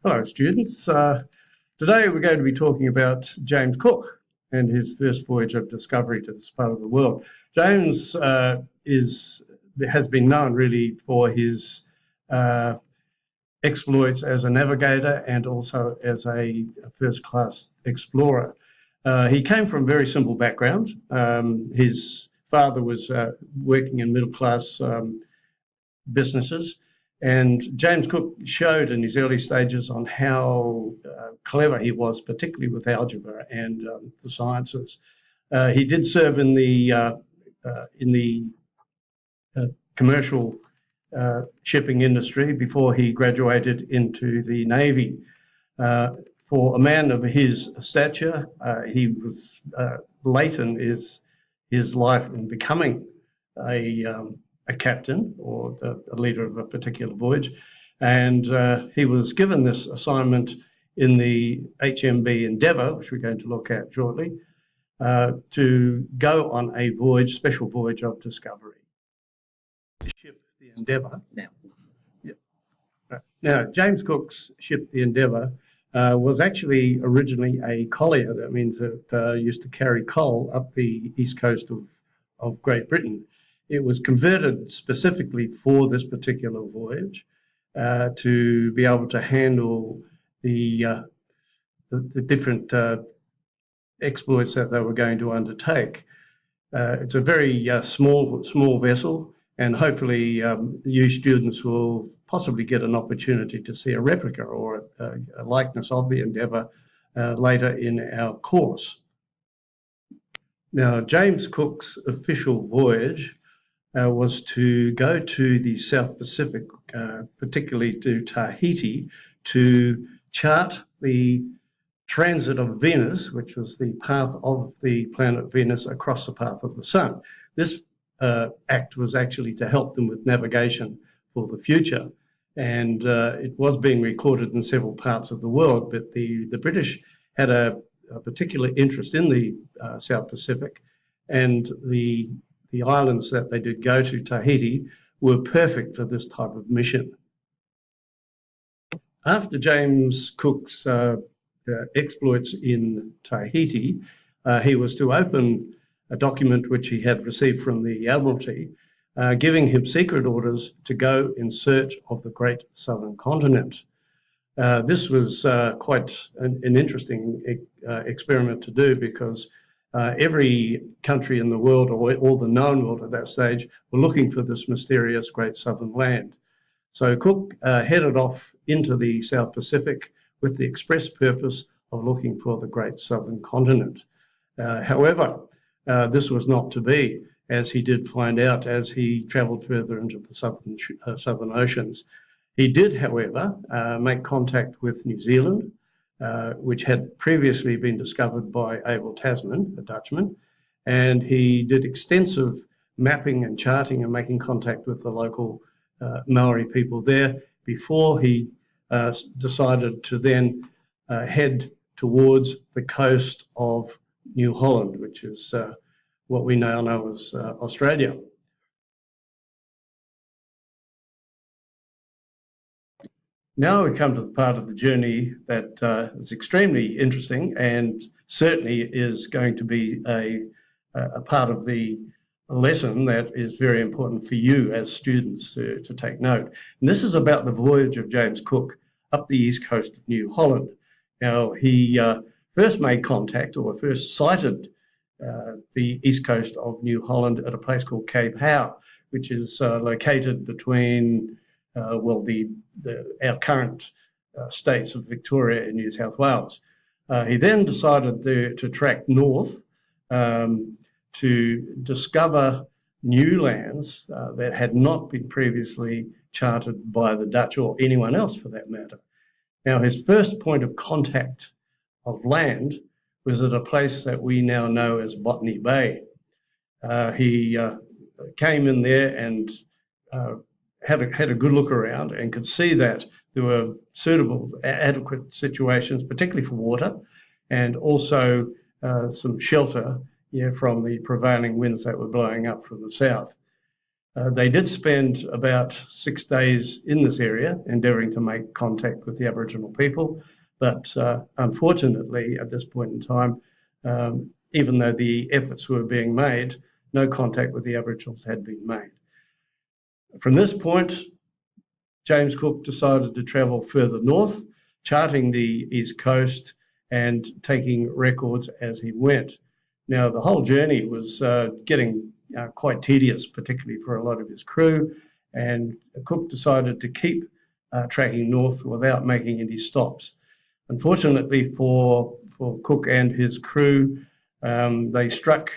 Hello, students. Today we're going to be talking about James Cook and his first voyage of discovery to this part of the world. James has been known really for his exploits as a navigator and also as a first-class explorer. He came from a very simple background. His father was working in middle-class businesses, and James Cook showed in his early stages on how clever he was, particularly with algebra and the sciences. He did serve in the commercial shipping industry before he graduated into the Navy. For a man of his stature, he was late in his life in becoming a captain or a leader of a particular voyage, and he was given this assignment in the HMB Endeavour, which we're going to look at shortly, to go on a voyage, special voyage of discovery. The ship, the Endeavour. Now, James Cook's ship, the Endeavour, was actually originally a collier. That means it used to carry coal up the east coast of Great Britain. It was converted specifically for this particular voyage to be able to handle the different exploits that they were going to undertake. It's a very small vessel, and hopefully you students will possibly get an opportunity to see a replica or a likeness of the Endeavour later in our course. Now, James Cook's official voyage was to go to the South Pacific, particularly to Tahiti, to chart the transit of Venus, which was the path of the planet Venus across the path of the Sun. This act was actually to help them with navigation for the future, and it was being recorded in several parts of the world, but the British had a particular interest in the South Pacific, and the islands that they did go to, Tahiti, were perfect for this type of mission. After James Cook's exploits in Tahiti, he was to open a document which he had received from the Admiralty, giving him secret orders to go in search of the great southern continent. This was quite an interesting experiment to do, because every country in the world, or all the known world at that stage, were looking for this mysterious great southern land. So Cook headed off into the South Pacific with the express purpose of looking for the great southern continent. However, this was not to be, as he did find out as he travelled further into the southern oceans. He did, however, make contact with New Zealand, which had previously been discovered by Abel Tasman, a Dutchman, and he did extensive mapping and charting and making contact with the local Maori people there before he decided to then head towards the coast of New Holland, which is what we now know as Australia. Now we come to the part of the journey that is extremely interesting and certainly is going to be a part of the lesson that is very important for you as students to take note. And this is about the voyage of James Cook up the east coast of New Holland. Now, he first made contact, or first sighted the east coast of New Holland at a place called Cape Howe, which is located between our current states of Victoria and New South Wales. He then decided to track north to discover new lands that had not been previously charted by the Dutch or anyone else for that matter. Now, his first point of contact of land was at a place that we now know as Botany Bay. He came in there and had a good look around and could see that there were suitable, adequate situations, particularly for water, and also some shelter from the prevailing winds that were blowing up from the south. They did spend about 6 days in this area endeavouring to make contact with the Aboriginal people, but unfortunately at this point in time, even though the efforts were being made, no contact with the Aboriginals had been made. From this point, James Cook decided to travel further north, charting the east coast and taking records as he went. Now, the whole journey was getting quite tedious, particularly for a lot of his crew, and Cook decided to keep tracking north without making any stops. Unfortunately for Cook and his crew, they struck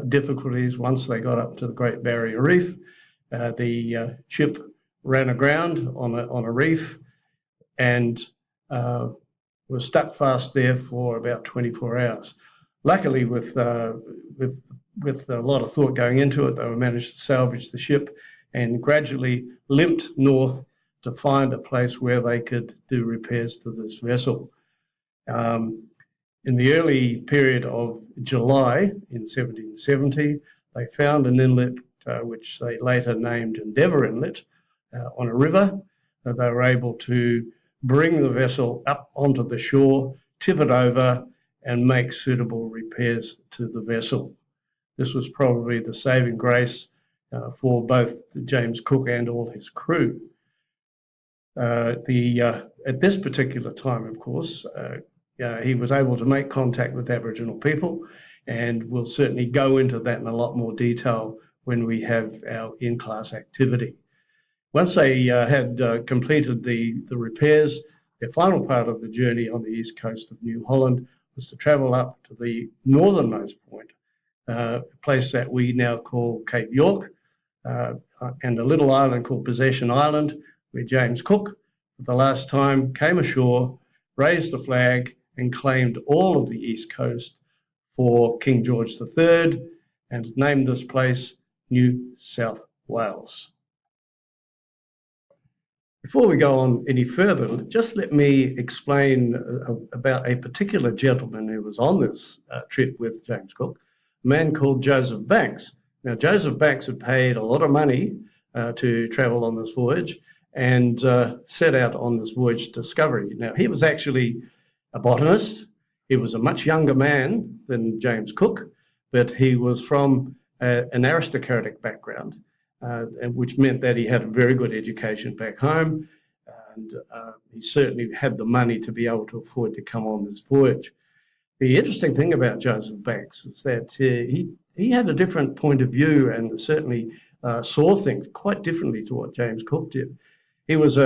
difficulties once they got up to the Great Barrier Reef. The ship ran aground on a reef and was stuck fast there for about 24 hours. Luckily, with a lot of thought going into it, they managed to salvage the ship and gradually limped north to find a place where they could do repairs to this vessel. In the early period of July in 1770, they found an inlet which they later named Endeavour Inlet on a river. They were able to bring the vessel up onto the shore, tip it over, and make suitable repairs to the vessel. This was probably the saving grace for both James Cook and all his crew. At this particular time, of course, he was able to make contact with Aboriginal people, and we'll certainly go into that in a lot more detail when we have our in-class activity. Once they had completed the repairs, their final part of the journey on the east coast of New Holland was to travel up to the northernmost point, a place that we now call Cape York, and a little island called Possession Island, where James Cook, for the last time, came ashore, raised the flag, and claimed all of the east coast for King George III, and named this place New South Wales. Before we go on any further, just let me explain about a particular gentleman who was on this trip with James Cook, a man called Joseph Banks. Now, Joseph Banks had paid a lot of money to travel on this voyage and set out on this voyage discovery. Now, he was actually a botanist. He was a much younger man than James Cook, but he was from an aristocratic background, which meant that he had a very good education back home, and he certainly had the money to be able to afford to come on this voyage. The interesting thing about Joseph Banks is that he had a different point of view and certainly saw things quite differently to what James Cook did. He was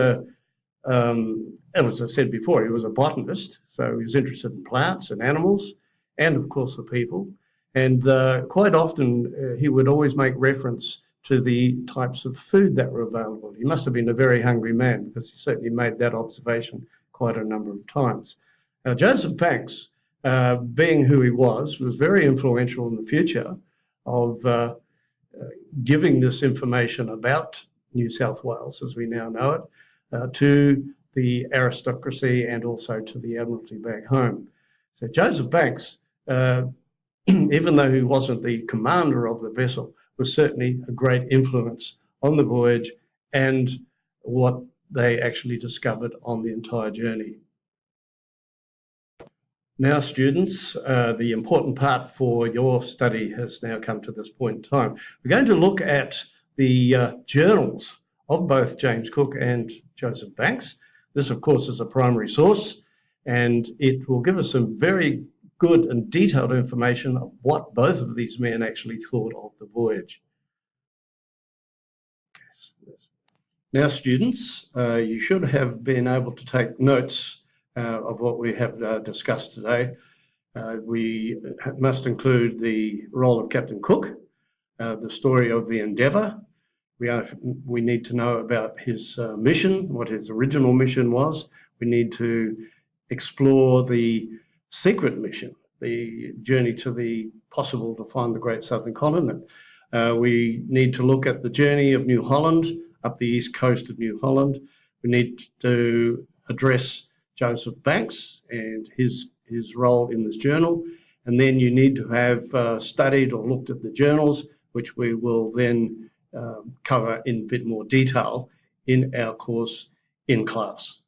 as I said before, he was a botanist, so he was interested in plants and animals and, of course, the people. And quite often he would always make reference to the types of food that were available. He must have been a very hungry man, because he certainly made that observation quite a number of times. Now, Joseph Banks, being who he was very influential in the future of giving this information about New South Wales, as we now know it, to the aristocracy and also to the Admiralty back home. So Joseph Banks, even though he wasn't the commander of the vessel, was certainly a great influence on the voyage and what they actually discovered on the entire journey. Now, students, the important part for your study has now come to this point in time. We're going to look at the journals of both James Cook and Joseph Banks. This, of course, is a primary source, and it will give us some very good and detailed information of what both of these men actually thought of the voyage. Now, students, you should have been able to take notes of what we have discussed today. We must include the role of Captain Cook, the story of the Endeavour. We need to know about his mission, what his original mission was. We need to explore the secret mission, the journey to the possible to find the Great Southern Continent. We need to look at the journey of New Holland, up the east coast of New Holland. We need to address Joseph Banks and his role in this journal. And then you need to have studied or looked at the journals, which we will then cover in a bit more detail in our course in class.